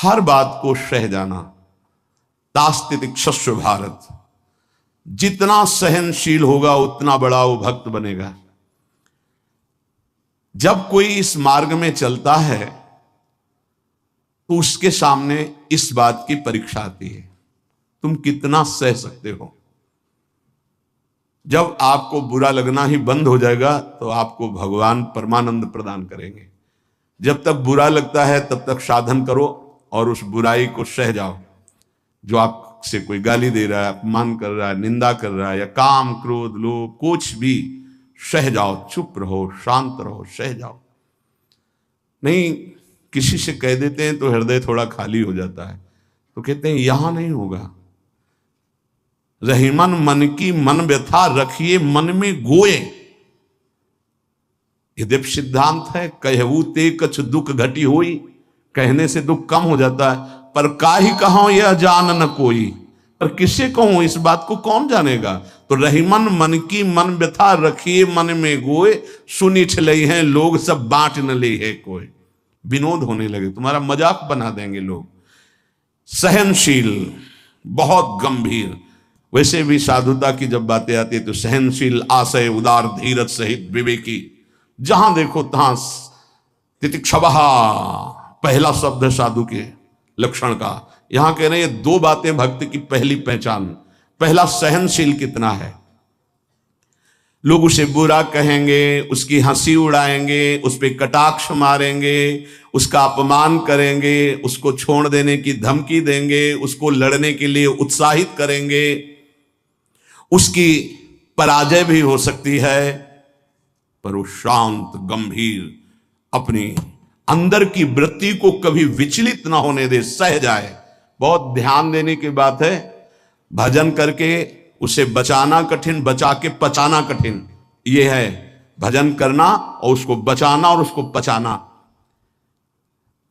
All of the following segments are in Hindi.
हर बात को सह जाना। तास्तितिक्षस्व भारत, जितना सहनशील होगा उतना बड़ा वो भक्त बनेगा। जब कोई इस मार्ग में चलता है तो उसके सामने इस बात की परीक्षा आती है, तुम कितना सह सकते हो। जब आपको बुरा लगना ही बंद हो जाएगा तो आपको भगवान परमानंद प्रदान करेंगे। जब तक बुरा लगता है तब तक साधन करो और उस बुराई को सह जाओ। जो आपसे कोई गाली दे रहा है, अपमान कर रहा है, निंदा कर रहा है, या काम क्रोध लोभ कुछ भी, सह जाओ, चुप रहो, शांत रहो, सह जाओ। नहीं, किसी से कह देते हैं तो हृदय थोड़ा खाली हो जाता है, तो कहते हैं यहां नहीं होगा। रहीमन मन की मन व्यथा रखिए मन में गोए, ये दिव्य सिद्धांत है। कहू ते कछ दुख घटी होई, कहने से दुख कम हो जाता है, पर काहि कहो यह जान न कोई, पर किससे कहूं इस बात को कौन जानेगा। तो रहीमन मन की मन व्यथा रखिए मन में गोए, सुनी छलई हैं लोग सब बांट न ले है कोई। विनोद होने लगे, तुम्हारा मजाक बना देंगे लोग। सहनशील, बहुत गंभीर। वैसे भी साधुता की जब बातें आती है तो सहनशील, आशय, उदार, धीरज सहित विवेकी, जहां देखो तहां तितिक्षवः पहला शब्द है साधु के लक्षण का। यहां कह रहे हैं दो बातें भक्त की पहली पहचान। पहला, सहनशील कितना है। लोग उसे बुरा कहेंगे, उसकी हंसी उड़ाएंगे, उस पर कटाक्ष मारेंगे, उसका अपमान करेंगे, उसको छोड़ देने की धमकी देंगे, उसको लड़ने के लिए उत्साहित करेंगे, उसकी पराजय भी हो सकती है, पर वो शांत गंभीर अपनी अंदर की वृत्ति को कभी विचलित ना होने दे, सह जाए। बहुत ध्यान देने की बात है। भजन करके उसे बचाना कठिन, बचा के पचाना कठिन, ये है भजन करना और उसको बचाना और उसको पचाना।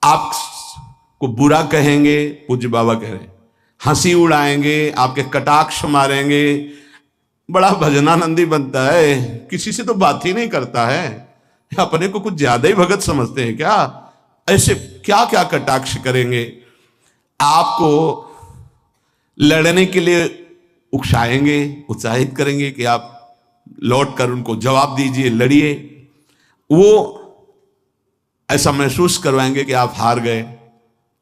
आपको बुरा कहेंगे, पूज्य बाबा कह रहे, हंसी उड़ाएंगे, आपके कटाक्ष मारेंगे, बड़ा भजनानंदी बनता है, किसी से तो बात ही नहीं करता है, अपने को कुछ ज्यादा ही भगत समझते हैं क्या। ऐसे क्या क्या कटाक्ष करेंगे, आपको लड़ने के लिए उकसाएंगे, उत्साहित करेंगे कि आप लौट कर उनको जवाब दीजिए, लड़िए। वो ऐसा महसूस करवाएंगे कि आप हार गए,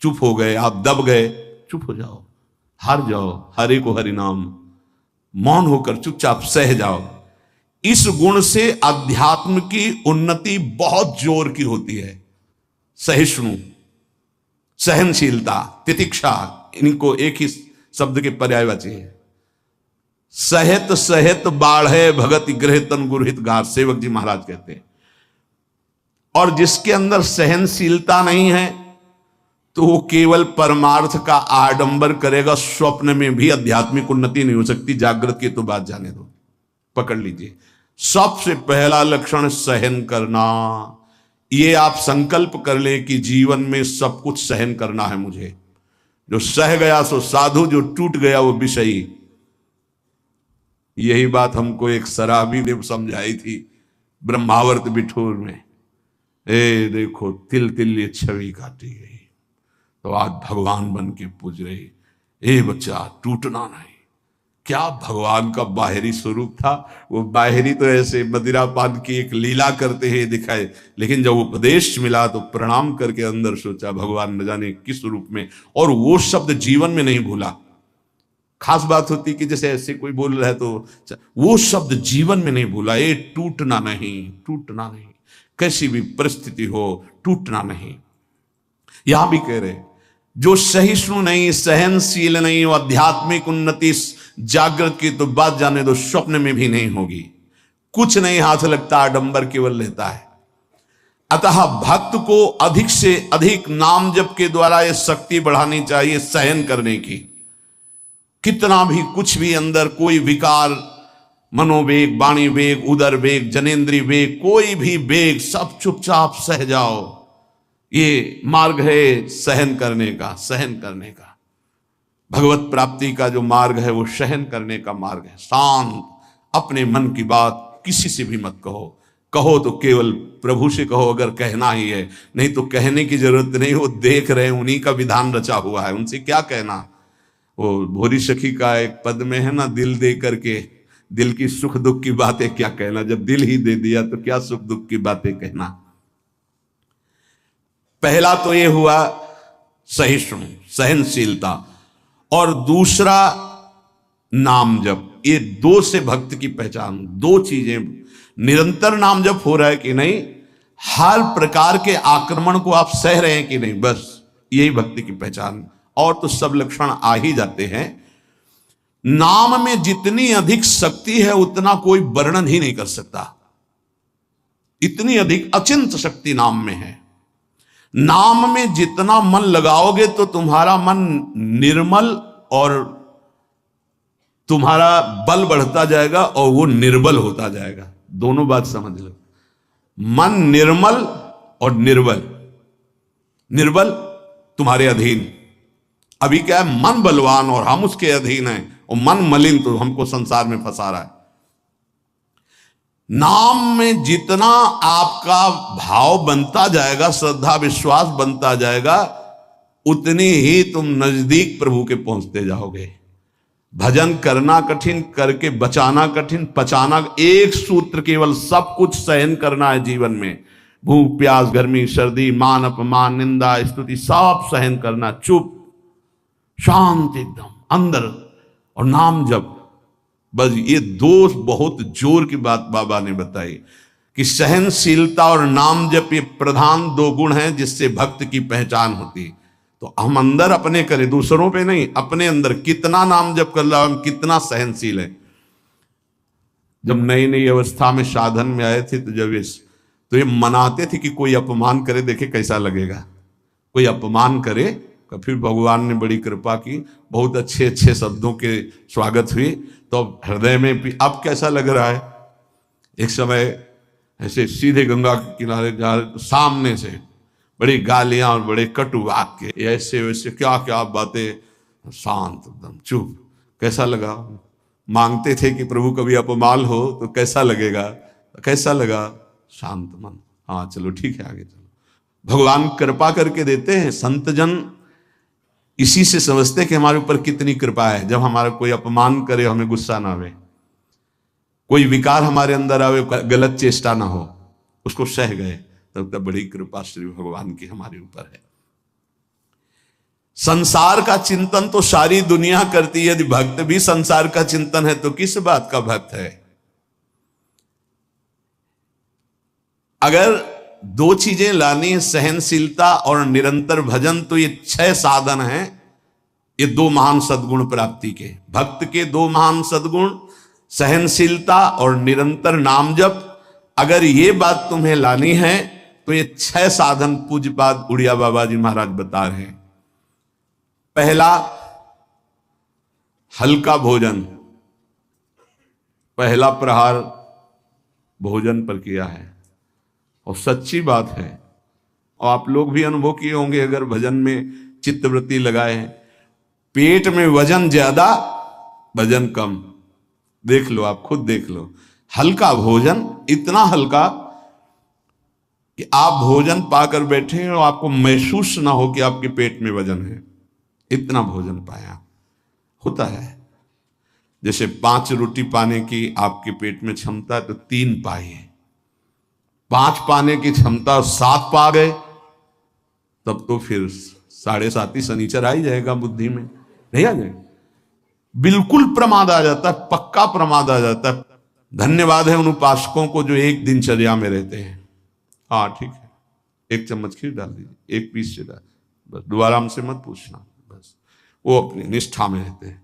चुप हो गए, आप दब गए। चुप हो जाओ, हार जाओ, हरि को हरि नाम, मौन होकर चुपचाप सह जाओ। इस गुण से अध्यात्म की उन्नति बहुत जोर की होती है। सहिष्णु, सहनशीलता, तितिक्षा, इनको एक ही शब्द के पर्यायवाची है। सहत सहत बाढ़े भगत गृह तन गुरहित गार, सेवक जी महाराज कहते हैं। और जिसके अंदर सहनशीलता नहीं है तो वो केवल परमार्थ का आडंबर करेगा, स्वप्न में भी आध्यात्मिक उन्नति नहीं हो सकती। जागृत की तो बात जाने दो, पकड़ लीजिए। सबसे पहला लक्षण सहन करना। ये आप संकल्प कर ले कि जीवन में सब कुछ सहन करना है मुझे। जो सह गया सो साधु, जो टूट गया वो विषयी। यही बात हमको एक शराबी ने समझाई थी ब्रह्मावर्त बिठूर में। ए देखो, तिल तिल ये छवि काटी गई तो आज भगवान बन के पूज रही। ए बच्चा, टूटना नहीं। क्या भगवान का बाहरी स्वरूप था। वो बाहरी तो ऐसे मदिरा पान की एक लीला करते हैं दिखाए, लेकिन जब उपदेश मिला तो प्रणाम करके अंदर सोचा भगवान न जाने किस रूप में। और वो शब्द जीवन में नहीं भूला। खास बात होती कि जैसे ऐसे कोई बोल रहा है तो वो शब्द जीवन में नहीं भूला। ये टूटना नहीं, टूटना नहीं, कैसी भी परिस्थिति हो टूटना नहीं। यहां भी कह रहे जो सहिष्णु नहीं, सहनशील नहीं, वो आध्यात्मिक उन्नति जागृत की तो बात जाने दो, स्वप्न में भी नहीं होगी। कुछ नहीं हाथ लगता, आडंबर केवल लेता है। अतः भक्त को अधिक से अधिक नाम जप के द्वारा ये शक्ति बढ़ानी चाहिए सहन करने की। कितना भी कुछ भी अंदर कोई विकार, मनोवेग, वाणी वेग, उदर वेग, जनेन्द्रीय वेग, कोई भी वेग, सब चुपचाप सह जाओ। ये मार्ग है सहन करने का, सहन करने का। भगवत प्राप्ति का जो मार्ग है वो सहन करने का मार्ग है। शांत, अपने मन की बात किसी से भी मत कहो, कहो तो केवल प्रभु से कहो, अगर कहना ही है, नहीं तो कहने की जरूरत नहीं, वो देख रहे हैं, उन्हीं का विधान रचा हुआ है, उनसे क्या कहना। वो भोरी सखी का एक पद में है ना, दिल दे करके दिल की सुख दुख की बातें क्या कहना, जब दिल ही दे दिया तो क्या सुख दुख की बातें कहना। पहला तो ये हुआ सहिष्णु, सहनशीलता, और दूसरा नाम जप। ये दो से भक्त की पहचान, दो चीजें। निरंतर नाम जप हो रहा है कि नहीं, हर प्रकार के आक्रमण को आप सह रहे हैं कि नहीं, बस यही भक्ति की पहचान। और तो सब लक्षण आ ही जाते हैं। नाम में जितनी अधिक शक्ति है उतना कोई वर्णन ही नहीं कर सकता, इतनी अधिक अचिंत शक्ति नाम में है। नाम में जितना मन लगाओगे तो तुम्हारा मन निर्मल और तुम्हारा बल बढ़ता जाएगा और वो निर्बल होता जाएगा। दोनों बात समझ लो, मन निर्मल और निर्बल। निर्बल तुम्हारे अधीन। अभी क्या है, मन बलवान और हम उसके अधीन हैं, और मन मलिन तो हमको संसार में फंसा रहा है। नाम में जितना आपका भाव बनता जाएगा, श्रद्धा विश्वास बनता जाएगा, उतनी ही तुम नजदीक प्रभु के पहुंचते जाओगे। भजन करना कठिन, करके बचाना कठिन, पचाना एक सूत्र केवल, सब कुछ सहन करना है जीवन में। भूख प्यास गर्मी सर्दी मान अपमान निंदा स्तुति सब सहन करना, चुप शांत एकदम अंदर, और नाम जप। बस ये दो बहुत जोर की बात बाबा ने बताई कि सहनशीलता और नाम जप ये प्रधान दो गुण हैं जिससे भक्त की पहचान होती। तो हम अंदर अपने करें, दूसरों पे नहीं, अपने अंदर कितना नाम जप कर रहा, हम कितना सहनशील है। जब नई नई अवस्था में साधन में आए थे तो ये मनाते थे कि कोई अपमान करे देखे कैसा लगेगा, कोई अपमान करे। फिर भगवान ने बड़ी कृपा की, बहुत अच्छे अच्छे शब्दों के स्वागत हुई, तो हृदय में भी अब कैसा लग रहा है। एक समय ऐसे सीधे गंगा के किनारे जा रहे तो सामने से बड़ी गालियां और बड़े कटु वाक्य, ऐसे वैसे क्या क्या बातें, शांत एकदम चुप। कैसा लगा? मांगते थे कि प्रभु कभी अपमान हो तो कैसा लगेगा, कैसा लगा? शांत मन, हाँ चलो ठीक है आगे चलो। भगवान कृपा करके देते हैं। संत जन इसी से समझते कि हमारे ऊपर कितनी कृपा है। जब हमारा कोई अपमान करे हमें गुस्सा ना आवे, कोई विकार हमारे अंदर आवे, गलत चेष्टा ना हो, उसको सह गए, तब तक बड़ी कृपा श्री भगवान की हमारे ऊपर है। संसार का चिंतन तो सारी दुनिया करती है, यदि भक्त भी संसार का चिंतन है तो किस बात का भक्त है। अगर दो चीजें लानी है, सहनशीलता और निरंतर भजन, तो ये 6 साधन हैं, ये 2 महान सद्गुण प्राप्ति के। भक्त के 2 महान सद्गुण, सहनशीलता और निरंतर नाम जप। अगर ये बात तुम्हें लानी है तो ये 6 साधन पूज्यपाद उड़िया बाबा जी महाराज बता रहे हैं। पहला, हल्का भोजन। पहला प्रहार भोजन पर किया है, और सच्ची बात है, और आप लोग भी अनुभव किए होंगे अगर भजन में चित्तवृत्ति लगाए हैं। पेट में वजन ज्यादा, भजन कम। देख लो, आप खुद देख लो। हल्का भोजन, इतना हल्का कि आप भोजन पाकर बैठे और आपको महसूस ना हो कि आपके पेट में वजन है, इतना भोजन पाया। होता है जैसे 5 रोटी पाने की आपके पेट में क्षमता है तो 3 पाइए, 5 पाने की क्षमता 7 पा गए, तब तो फिर 7.5 ही शनिचर आ ही जाएगा बुद्धि में, नहीं आ जाएगा? बिल्कुल प्रमाद आ जाता है, पक्का प्रमाद आ जाता है। धन्यवाद है उन उपासकों को जो एक दिनचर्या में रहते हैं। हाँ ठीक है, 1 चम्मच खीर डाल दीजिए, 1 पीस से डाल, बस दोबारा हमसे मत पूछना, बस वो अपनी निष्ठा में रहते हैं।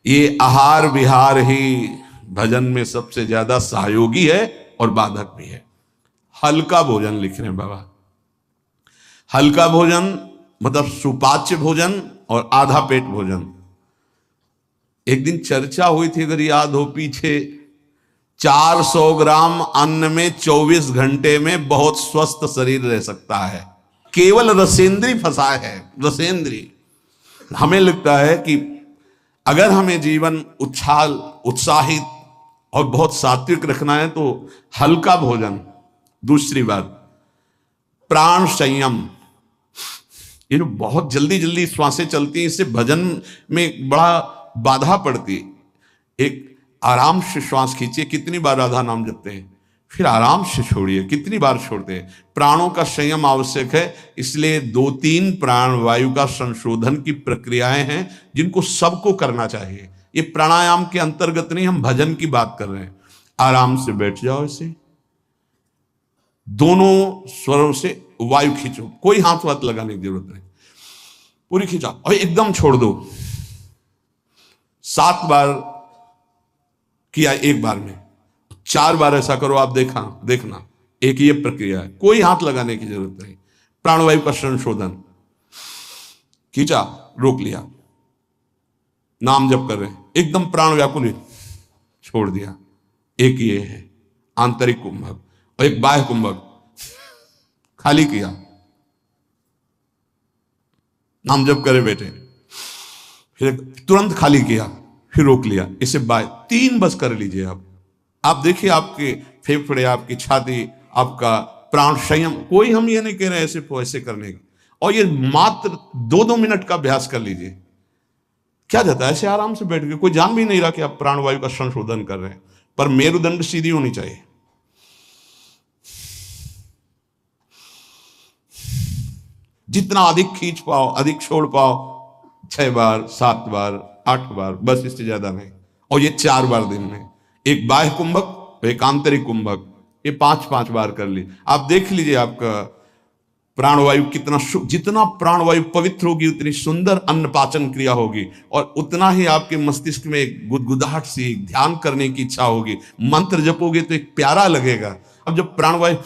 ये आहार विहार ही भजन में सबसे ज्यादा सहयोगी है और बाधक भी है। हल्का भोजन लिख रहे हैं बाबा। हल्का भोजन मतलब सुपाच्य भोजन और आधा पेट भोजन। एक दिन चर्चा हुई थी, अगर याद हो पीछे, 400 ग्राम अन्न में 24 घंटे में बहुत स्वस्थ शरीर रह सकता है। केवल रसेंद्री फंसा है, रसेंद्री। हमें लगता है कि अगर हमें जीवन उत्साहित और बहुत सात्विक रखना है तो हल्का भोजन, दूसरी बात, प्राण संयम। ये जो बहुत जल्दी जल्दी श्वासें चलती हैं, इससे भजन में बड़ा बाधा पड़ती है। एक आराम से श्वास खींचिए, कितनी बार राधा नाम जपते हैं, फिर आराम से छोड़िए, कितनी बार छोड़ते हैं। प्राणों का संयम आवश्यक है, इसलिए 2-3 प्राण वायु का संशोधन की प्रक्रियाएं हैं जिनको सबको करना चाहिए। ये प्राणायाम के अंतर्गत नहीं, हम भजन की बात कर रहे हैं। आराम से बैठ जाओ, ऐसे दोनों स्वरों से वायु खींचो, कोई हाथ वाथ लगाने की जरूरत नहीं, पूरी खींचा और एकदम छोड़ दो। 7 बार किया एक बार में, 4 बार ऐसा करो, आप देखना एक ये प्रक्रिया है, कोई हाथ लगाने की जरूरत नहीं। प्राणवायु का संशोधन, खींचा, रोक लिया, नाम जप कर रहे हैं, एकदम प्राण व्याकुलित, छोड़ दिया। एक ये है आंतरिक कुंभक, और एक बाह्य कुंभक, खाली किया, नाम जप करे बैठे, फिर तुरंत खाली किया, फिर रोक लिया। इसे बाह्य 3 बस कर लीजिए। आप देखिए आपके फेफड़े, आपकी छाती, आपका प्राण संयम, कोई हम ये नहीं कह रहे ऐसे करने का। और ये मात्र 2-2 मिनट का अभ्यास कर लीजिए, क्या जाता है ऐसे आराम से बैठ के। कोई जान भी नहीं रहा कि आप प्राणवायु का संशोधन कर रहे हैं, पर मेरुदंड सीधी होनी चाहिए। जितना अधिक खींच पाओ, अधिक छोड़ पाओ, 6 बार, 7 बार, 8 बार, बस, इससे ज्यादा नहीं। और ये 4 बार दिन में, एक बाह्य कुंभक, एक आंतरिक कुंभक, ये 5-5 बार कर ली। आप देख लीजिए आपका प्राणवायु कितना, जितना प्राणवायु पवित्र होगी उतनी सुंदर अन्न पाचन क्रिया होगी, और उतना ही आपके मस्तिष्क में एक गुदगुदाहट सी, ध्यान करने की इच्छा होगी। मंत्र जपोगे तो एक प्यारा लगेगा। अब जब प्राणवायु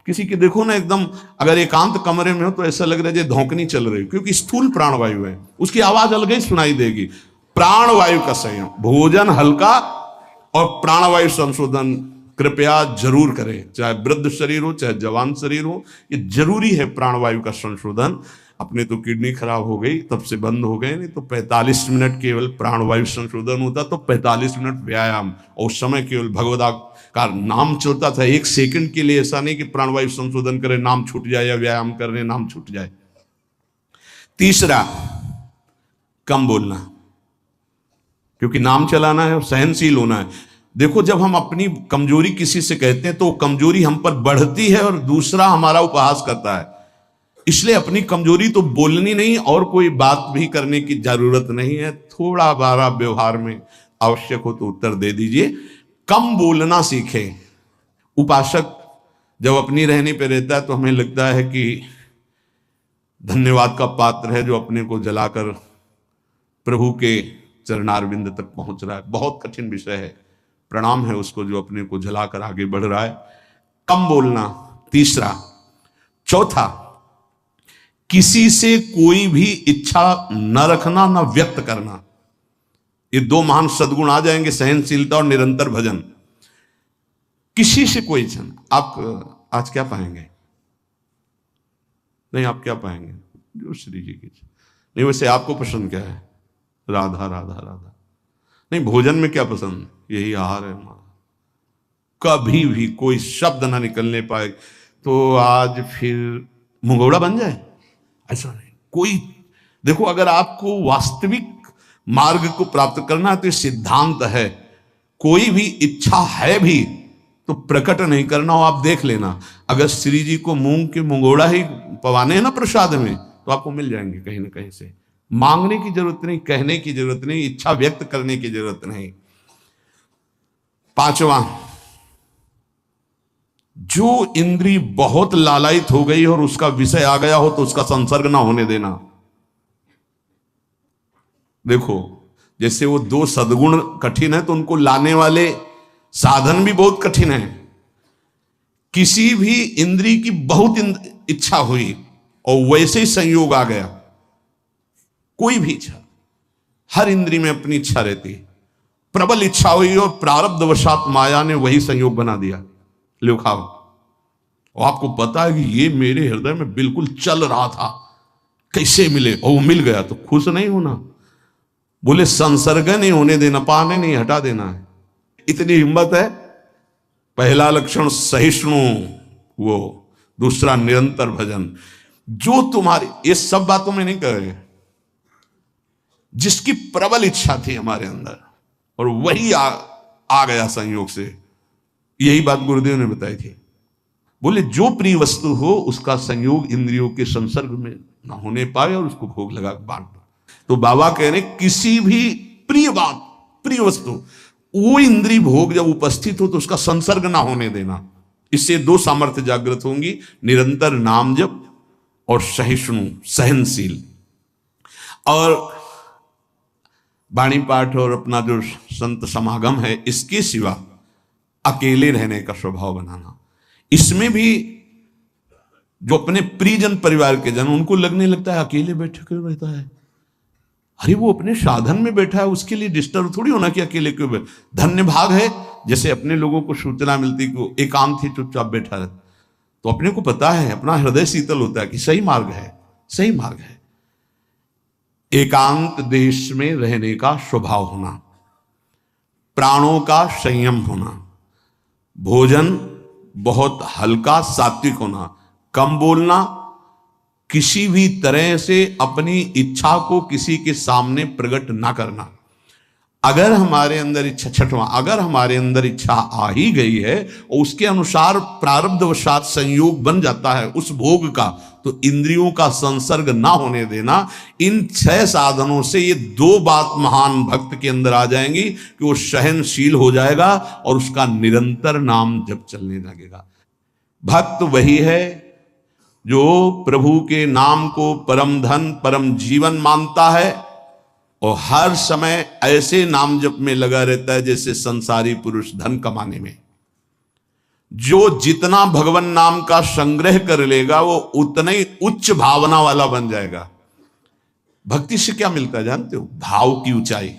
किसी की देखो ना, एकदम अगर एकांत कमरे में हो तो ऐसा लग रहा है जैसे धौंकनी चल रही, क्योंकि स्थूल प्राणवायु है, उसकी आवाज अलग ही सुनाई देगी। प्राणवायु का संयम, भोजन हल्का और प्राणवायु संशोधन कृपया जरूर करें, चाहे वृद्ध शरीर हो चाहे जवान शरीर हो, ये जरूरी है प्राणवायु का संशोधन। अपने तो किडनी खराब हो गई, तब से बंद हो गए, नहीं तो 45 मिनट केवल प्राणवायु संशोधन होता, तो 45 मिनट व्यायाम, और उस समय केवल भगवदा का नाम चलता था। 1 सेकंड के लिए ऐसा नहीं कि प्राणवायु संशोधन करे, नाम छूट जाए, या व्यायाम करने नाम छूट जाए। तीसरा, कम बोलना, क्योंकि नाम चलाना है और सहनशील होना है। देखो, जब हम अपनी कमजोरी किसी से कहते हैं तो वो कमजोरी हम पर बढ़ती है और दूसरा हमारा उपहास करता है। इसलिए अपनी कमजोरी तो बोलनी नहीं, और कोई बात भी करने की जरूरत नहीं है। थोड़ा बारा व्यवहार में आवश्यक हो तो उत्तर दे दीजिए। कम बोलना सीखें। उपासक जब अपनी रहने पे रहता है तो हमें लगता है कि धन्यवाद का पात्र है, जो अपने को जलाकर प्रभु के चरणारविंद तक पहुंच रहा है। बहुत कठिन विषय है, प्रणाम है उसको जो अपने को जलाकर आगे बढ़ रहा है। कम बोलना, तीसरा। चौथा, किसी से कोई भी इच्छा न रखना, न व्यक्त करना। ये 2 महान सद्गुण आ जाएंगे, सहनशीलता और निरंतर भजन। किसी से कोई इच्छा। आप आज क्या पाएंगे? नहीं, आप क्या पाएंगे? जो श्री जी की इच्छा नहीं। वैसे आपको पसंद क्या है? राधा राधा राधा। नहीं, भोजन में क्या पसंद? यही आहार है हमारा। कभी भी कोई शब्द ना निकलने पाए तो आज फिर मुंगौड़ा बन जाए, ऐसा नहीं। कोई, देखो, अगर आपको वास्तविक मार्ग को प्राप्त करना है तो ये सिद्धांत है, कोई भी इच्छा है भी तो प्रकट नहीं करना हो। आप देख लेना, अगर श्री जी को मूंग के मुंगौड़ा ही पवाने हैं ना प्रसाद में, तो आपको मिल जाएंगे कहीं ना कहीं से। मांगने की जरूरत नहीं, कहने की जरूरत नहीं, इच्छा व्यक्त करने की जरूरत नहीं। 5वां, जो इंद्री बहुत लालायित हो गई और उसका विषय आ गया हो तो उसका संसर्ग ना होने देना। देखो, जैसे वो 2 सद्गुण कठिन है तो उनको लाने वाले साधन भी बहुत कठिन है। किसी भी इंद्री की बहुत इच्छा हुई और वैसे ही संयोग आ गया, कोई भी इच्छा, हर इंद्री में अपनी इच्छा रहती है। प्रबल इच्छा हुई और प्रारब्धवशात माया ने वही संयोग बना दिया, लो खाओ। और आपको पता है कि ये मेरे हृदय में बिल्कुल चल रहा था, कैसे मिले, और वो मिल गया, तो खुश नहीं होना। बोले संसर्ग नहीं होने देना, पाने नहीं, हटा देना है। इतनी हिम्मत है, पहला लक्षण सहिष्णु, वो दूसरा निरंतर भजन। जो तुम्हारी, ये सब बातों में नहीं कह रहे, जिसकी प्रबल इच्छा थी हमारे अंदर और वही आ गया संयोग से, यही बात गुरुदेव ने बताई थी। बोले जो प्रिय वस्तु हो उसका संयोग इंद्रियों के संसर्ग में ना होने पाए और उसको भोग लगा बांट दो। तो बाबा कह रहे किसी भी प्रिय बात, प्रिय वस्तु, वो इंद्रिय भोग जब उपस्थित हो तो उसका संसर्ग ना होने देना। इससे दो सामर्थ्य जागृत होंगी, निरंतर नाम जप और सहिष्णु, सहनशील। और वाणी पाठ और अपना जो संत समागम है, इसके सिवा अकेले रहने का स्वभाव बनाना। इसमें भी जो अपने प्रियजन परिवार के जन, उनको लगने लगता है अकेले बैठे क्यों रहता है, अरे वो अपने साधन में बैठा है, उसके लिए डिस्टर्ब थोड़ी होना कि अकेले क्यों बैठे। धन्य भाग है जैसे अपने लोगों को सूचना मिलती कि एकांत ही चुपचाप बैठा रहता, तो अपने को पता है, अपना हृदय शीतल होता है कि सही मार्ग है, सही मार्ग है। एकांत देश में रहने का स्वभाव होना, प्राणों का संयम होना, भोजन बहुत हल्का सात्विक होना, कम बोलना, किसी भी तरह से अपनी इच्छा को किसी के सामने प्रकट ना करना। अगर हमारे अंदर इच्छा, छठवां, अगर हमारे अंदर इच्छा आ ही गई है और उसके अनुसार प्रारब्धवशात संयोग बन जाता है उस भोग का, तो इंद्रियों का संसर्ग ना होने देना। इन 6 साधनों से ये 2 बात महान भक्त के अंदर आ जाएंगी कि वो सहनशील हो जाएगा और उसका निरंतर नाम जप चलने लगेगा। भक्त वही है जो प्रभु के नाम को परम धन, परम जीवन मानता है और हर समय ऐसे नाम जप में लगा रहता है जैसे संसारी पुरुष धन कमाने में। जो जितना भगवान नाम का संग्रह कर लेगा वो उतना ही उच्च भावना वाला बन जाएगा। भक्ति से क्या मिलता है जानते हो? भाव की ऊंचाई।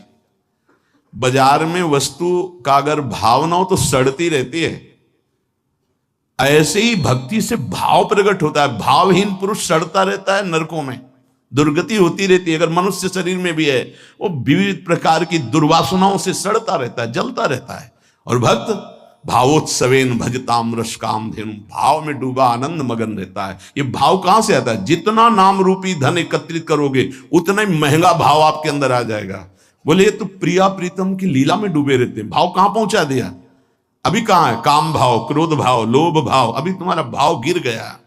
बाजार में वस्तु का अगर भाव ना हो तो सड़ती रहती है, ऐसे ही भक्ति से भाव प्रकट होता है। भावहीन पुरुष सड़ता रहता है, नरकों में दुर्गति होती रहती है। अगर मनुष्य शरीर में भी है, वो विविध प्रकार की दुर्वासनाओं से सड़ता रहता है, जलता रहता है। और भक्त भावोत्सवेन भजताम रस काम धेनु, भाव में डूबा आनंद मगन रहता है। ये भाव कहां से आता है? जितना नाम रूपी धन एकत्रित करोगे उतना ही महंगा भाव आपके अंदर आ जाएगा। बोले ये तो प्रिया प्रीतम की लीला में डूबे रहते हैं, भाव कहां पहुंचा दिया? अभी कहां है? काम भाव, क्रोध भाव, लोभ भाव, अभी तुम्हारा भाव गिर गया।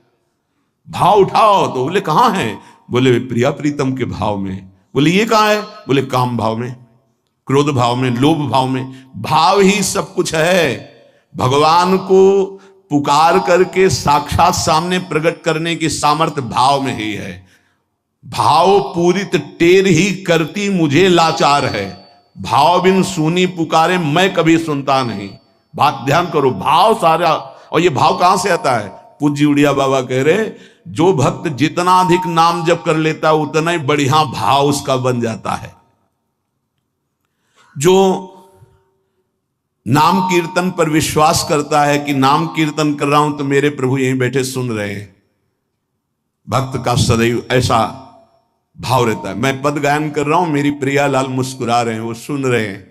भाव उठाओ तो बोले कहां है? बोले प्रिया प्रीतम के भाव में। बोले ये कहां है? बोले काम भाव में, क्रोध भाव में, लोभ भाव में। भाव ही सब कुछ है। भगवान को पुकार करके साक्षात सामने प्रकट करने की सामर्थ्य भाव में ही है। भाव पूरित टेर ही करती मुझे लाचार है, भाव बिन सुनी पुकारे मैं कभी सुनता नहीं। बात ध्यान करो, भाव सारा। और ये भाव कहां से आता है? पूज्य उड़िया बाबा कह रहे जो भक्त जितना अधिक नाम जप कर लेता है उतना ही बढ़िया भाव उसका बन जाता है। जो नाम कीर्तन पर विश्वास करता है कि नाम कीर्तन कर रहा हूं तो मेरे प्रभु यहीं बैठे सुन रहे हैं, भक्त का सदैव ऐसा भाव रहता है। मैं पद गायन कर रहा हूं, मेरी प्रिया लाल मुस्कुरा रहे हैं, वो सुन रहे हैं।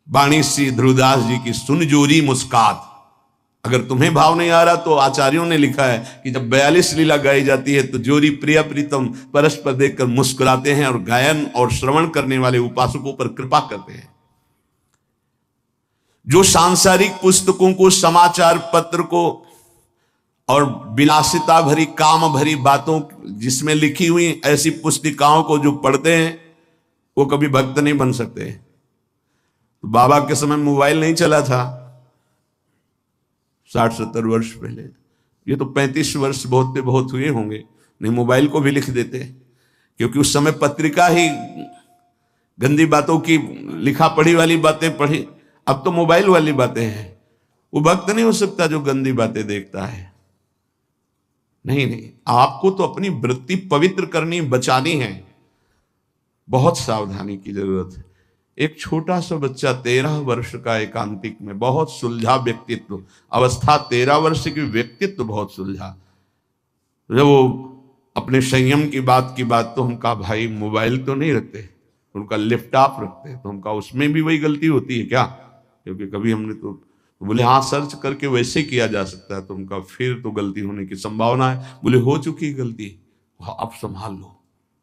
वाणी श्री ध्रुवदास जी की सुन जोरी मुस्कात। अगर तुम्हें भाव नहीं आ रहा तो आचार्यों ने लिखा है कि जब 42 लीला गाई जाती है तो जोरी प्रिया प्रीतम परस्पर देखकर मुस्कुराते हैं और गायन और श्रवण करने वाले उपासकों पर कृपा करते हैं। जो सांसारिक पुस्तकों को, समाचार पत्र को और विलासिता भरी, काम भरी बातों जिसमें लिखी हुई ऐसी पुस्तिकाओं को जो पढ़ते हैं वो कभी भक्त नहीं बन सकते। तो बाबा के समय मोबाइल नहीं चला था 60-70 वर्ष पहले। ये तो 35 वर्ष बहुत बहुत हुए होंगे, नहीं मोबाइल को भी लिख देते, क्योंकि उस समय पत्रिका ही गंदी बातों की लिखा पढ़ी वाली बातें पढ़ी। अब तो मोबाइल वाली बातें हैं। वो भक्त नहीं हो सकता जो गंदी बातें देखता है। नहीं नहीं, आपको तो अपनी वृत्ति पवित्र करनी, बचानी है। बहुत सावधानी की जरूरत है। एक छोटा सा बच्चा 13 वर्ष का, एकांतिक में, बहुत सुलझा व्यक्तित्व, अवस्था 13 वर्ष की, व्यक्तित्व बहुत सुलझा। जब वो अपने संयम की बात तो हम कहा भाई मोबाइल तो नहीं रखते, उनका लैपटॉप रखते, तो हम कहा उसमें भी वही गलती होती है क्या? क्योंकि कभी हमने तो तो बोले हाँ, सर्च करके वैसे किया जा सकता है। तो उनका फिर तो गलती होने की संभावना है। बोले हो चुकी है गलती, अब संभाल लो।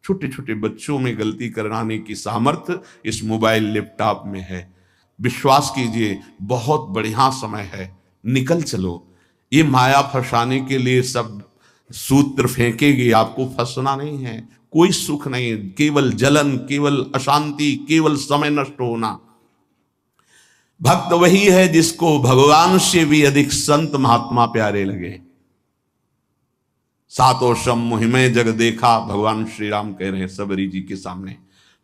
छोटे छोटे बच्चों में गलती कराने की सामर्थ्य इस मोबाइल लैपटॉप में है। विश्वास कीजिए, बहुत बढ़िया समय है, निकल चलो। ये माया फंसाने के लिए सब सूत्र फेंकेगी, आपको फंसना नहीं है। कोई सुख नहीं, केवल जलन, केवल अशांति, केवल समय नष्ट होना। भक्त वही है जिसको भगवान से भी अधिक संत महात्मा प्यारे लगे। सातों सम्मोहिमय जग देखा, भगवान श्री राम कह रहे हैं सबरी जी के सामने,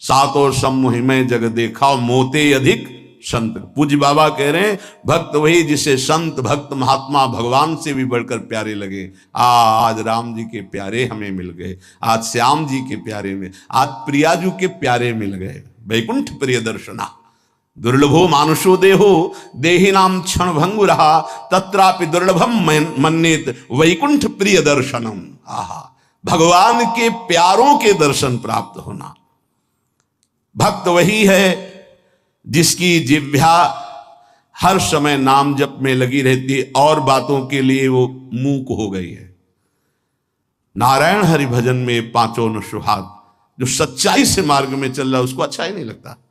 सातों सम्मोहिमय जग देखा मोते अधिक संत। पूज्य बाबा कह रहे हैं भक्त वही जिसे संत भक्त महात्मा भगवान से भी बढ़कर प्यारे लगे। आज राम जी के प्यारे हमें मिल गए, आज श्याम जी के प्यारे में, आज प्रियाजू के प्यारे मिल गए। वैकुंठ प्रिय दर्शना दुर्लभो मानुषो देहो देही नाम क्षण भंगु रहा तत्रापि दुर्लभम मन्नेत वैकुंठ प्रिय दर्शनम। आहा, भगवान के प्यारों के दर्शन प्राप्त होना। भक्त वही है जिसकी जिह्वा हर समय नाम जप में लगी रहती है और बातों के लिए वो मूक हो गई है। नारायण हरि भजन में पांचों न सुहाग, जो सच्चाई से मार्ग में चल रहा है उसको अच्छा ही नहीं लगता।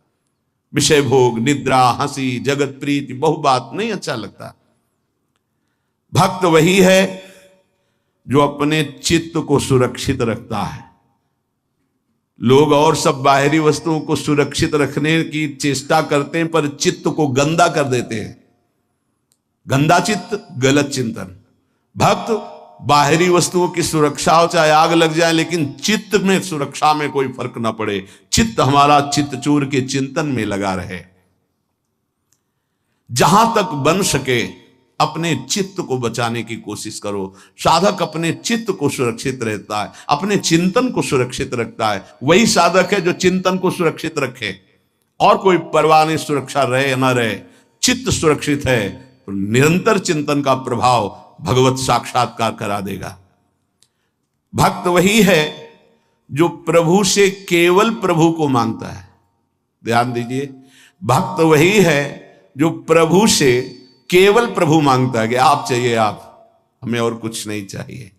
विषय भोग, निद्रा, हंसी, जगत प्रीति, बहु बात नहीं अच्छा लगता। भक्त वही है जो अपने चित्त को सुरक्षित रखता है। लोग और सब बाहरी वस्तुओं को सुरक्षित रखने की चेष्टा करते हैं पर चित्त को गंदा कर देते हैं। गंदा चित्त, गलत चिंतन। भक्त बाहरी वस्तुओं की सुरक्षा हो, चाहे आग लग जाए, लेकिन चित्त में सुरक्षा में कोई फर्क ना पड़े। चित्त हमारा चित्तचूर के चिंतन में लगा रहे। जहां तक बन सके अपने चित्त को बचाने की कोशिश करो। साधक अपने चित्त को सुरक्षित रहता है, अपने चिंतन को सुरक्षित रखता है। वही साधक है जो चिंतन को सुरक्षित रखे। और कोई परवाह नहीं, सुरक्षा रहे या ना रहे, चित्त सुरक्षित है तो निरंतर चिंतन का प्रभाव भगवत साक्षात्कार करा देगा। भक्त वही है जो प्रभु से केवल प्रभु को मांगता है। ध्यान दीजिए, भक्त वही है जो प्रभु से केवल प्रभु मांगता है कि आप चाहिए आप, हमें और कुछ नहीं चाहिए,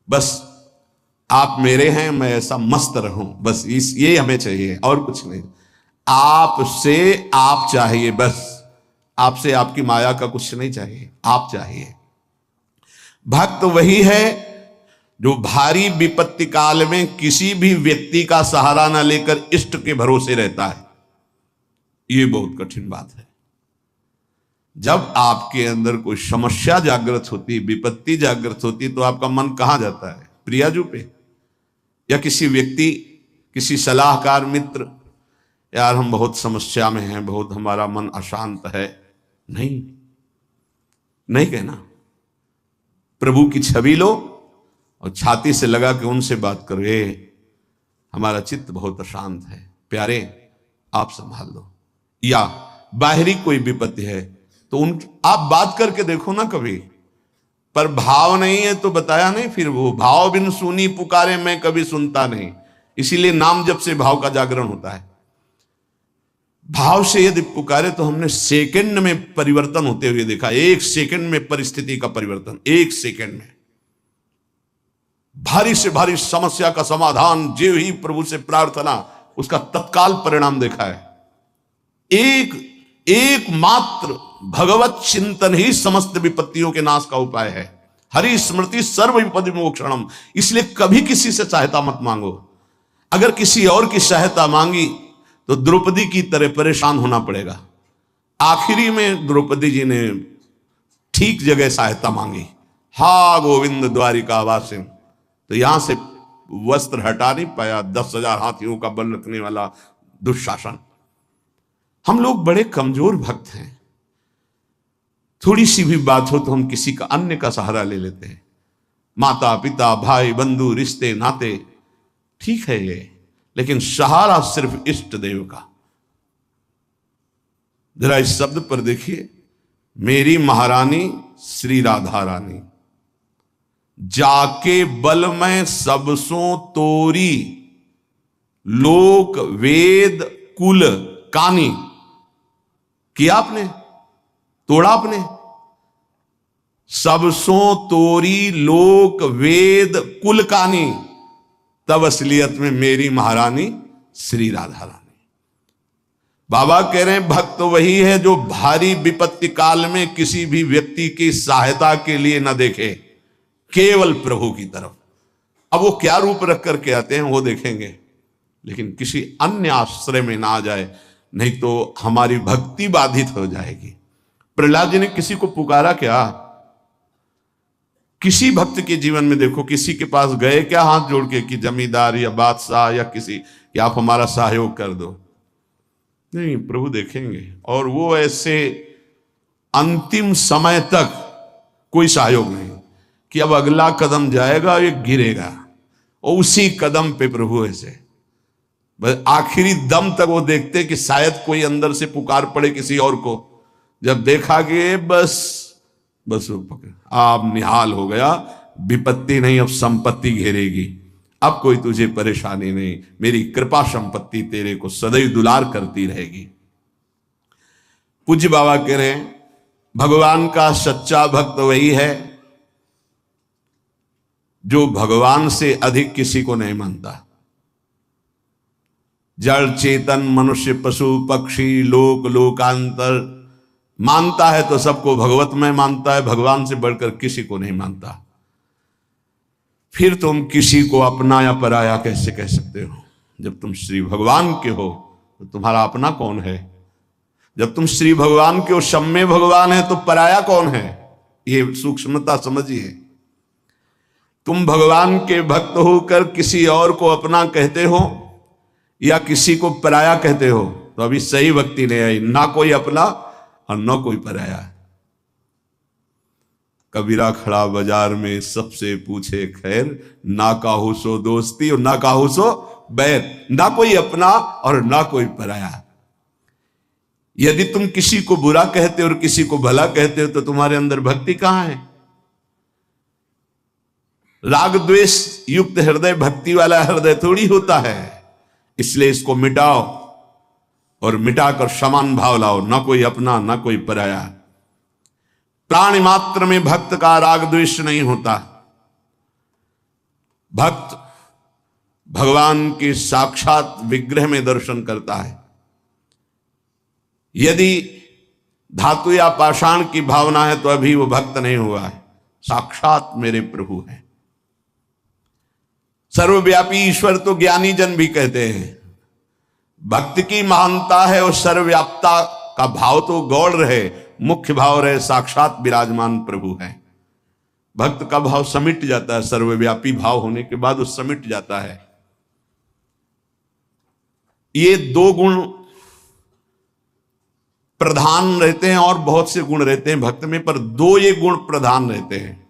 बस आप मेरे हैं, मैं ऐसा मस्त रहूं, बस ये हमें चाहिए और कुछ नहीं। आपसे आप चाहिए, बस आपसे आपकी माया का कुछ नहीं चाहिए, आप चाहिए। भक्त वही है जो भारी विपत्ति काल में किसी भी व्यक्ति का सहारा न लेकर इष्ट के भरोसे रहता है। ये बहुत कठिन बात है। जब आपके अंदर कोई समस्या जागृत होती, विपत्ति जागृत होती, तो आपका मन कहां जाता है? प्रियाजू पे या किसी व्यक्ति, किसी सलाहकार मित्र, यार हम बहुत समस्या में हैं, बहुत हमारा मन अशांत है। नहीं, नहीं कहना। प्रभु की छवि लो और छाती से लगा के उनसे बात करो, हमारा चित्त बहुत अशांत है, प्यारे आप संभाल लो। या बाहरी कोई विपत्ति है तो आप बात करके देखो ना कभी, पर भाव नहीं है तो बताया नहीं। फिर वो भाव बिन सुनी पुकारे मैं कभी सुनता नहीं। इसीलिए नाम जब से भाव का जागरण होता है। भाव से यदि पुकारे तो हमने सेकंड में परिवर्तन होते हुए देखा। एक सेकंड में परिस्थिति का परिवर्तन, एक सेकंड में भारी से भारी समस्या का समाधान, जो ही प्रभु से प्रार्थना, उसका तत्काल परिणाम देखा है। एक मात्र भगवत चिंतन ही समस्त विपत्तियों के नाश का उपाय है। हरि स्मृति सर्व विपदि मोक्षणम। इसलिए कभी किसी से सहायता मत मांगो। अगर किसी और की सहायता मांगी तो द्रौपदी की तरह परेशान होना पड़ेगा। आखिरी में द्रौपदी जी ने ठीक जगह सहायता मांगी। हा गोविंद द्वारिका वासिन, तो यहां से वस्त्र हटा नहीं पाया 10,000 हाथियों का बल रखने वाला दुशासन। हम लोग बड़े कमजोर भक्त हैं। थोड़ी सी भी बात हो तो हम किसी का, अन्य का सहारा ले लेते हैं। माता पिता, भाई बंधु, रिश्ते नाते, ठीक है ये, लेकिन सहारा सिर्फ इष्ट देव का। जरा इस शब्द पर देखिए, मेरी महारानी श्री राधा रानी, जाके बल में सबसों तोरी, लोक वेद कुल कानी। किया आपने? तोड़ा आपने। सब सो तोरी लोक वेद कुल कानी, तब असलियत में मेरी महारानी श्री राधा रानी। बाबा कह रहे हैं भक्त वही है जो भारी विपत्ति काल में किसी भी व्यक्ति की सहायता के लिए न देखे, केवल प्रभु की तरफ। अब वो क्या रूप रख करके आते हैं वो देखेंगे, लेकिन किसी अन्य आश्रय में ना आ जाए, नहीं तो हमारी भक्ति बाधित हो जाएगी। प्रहलाद जी ने किसी को पुकारा क्या? किसी भक्त के जीवन में देखो, किसी के पास गए क्या हाथ जोड़ के कि जमींदार या बादशाह या किसी कि आप हमारा सहयोग कर दो? नहीं, प्रभु देखेंगे। और वो ऐसे अंतिम समय तक कोई सहयोग नहीं कि अब अगला कदम जाएगा ये गिरेगा, और उसी कदम पे प्रभु ऐसे बस आखिरी दम तक वो देखते कि शायद कोई अंदर से पुकार पड़े किसी और को। जब देखा कि बस वो पकड़, आप निहाल हो गया, विपत्ति नहीं अब संपत्ति घेरेगी, अब कोई तुझे परेशानी नहीं, मेरी कृपा संपत्ति तेरे को सदैव दुलार करती रहेगी। पूज्य बाबा कह रहे हैं भगवान का सच्चा भक्त वही है जो भगवान से अधिक किसी को नहीं मानता। जड़ चेतन मनुष्य पशु पक्षी लोक लोकांतर मानता है तो सबको भगवत में मानता है, भगवान से बढ़कर किसी को नहीं मानता। फिर तुम किसी को अपना या पराया कैसे कह सकते हो? जब तुम श्री भगवान के हो तो तुम्हारा अपना कौन है? जब तुम श्री भगवान के हो, शम्य भगवान है, तो पराया कौन है? ये सूक्ष्मता समझिए। तुम भगवान के भक्त होकर किसी और को अपना कहते हो या किसी को पराया कहते हो, तो अभी सही भक्ति नहीं आई। ना कोई अपना और न कोई पराया। कबीरा खड़ा बाजार में सबसे पूछे खैर, ना काहू सो दोस्ती और ना काहू सो बैर। ना कोई अपना और ना कोई पराया। यदि तुम किसी को बुरा कहते हो और किसी को भला कहते हो तो तुम्हारे अंदर भक्ति कहां है? राग द्वेष युक्त हृदय भक्ति वाला हृदय थोड़ी होता है। इसलिए इसको मिटाओ और मिटाकर समान भाव लाओ, ना कोई अपना ना कोई पराया। प्राणी मात्र में भक्त का राग द्वेष नहीं होता। भक्त भगवान के साक्षात विग्रह में दर्शन करता है। यदि धातु या पाषाण की भावना है तो अभी वो भक्त नहीं हुआ है। साक्षात मेरे प्रभु हैं। सर्वव्यापी ईश्वर तो ज्ञानी जन भी कहते हैं। भक्त की महानता है और सर्वव्यापता का भाव तो गौड़ रहे, मुख्य भाव रहे साक्षात विराजमान प्रभु है। भक्त का भाव समिट जाता है, सर्वव्यापी भाव होने के बाद वो समिट जाता है। ये दो गुण प्रधान रहते हैं और बहुत से गुण रहते हैं भक्त में, पर दो ये गुण प्रधान रहते हैं।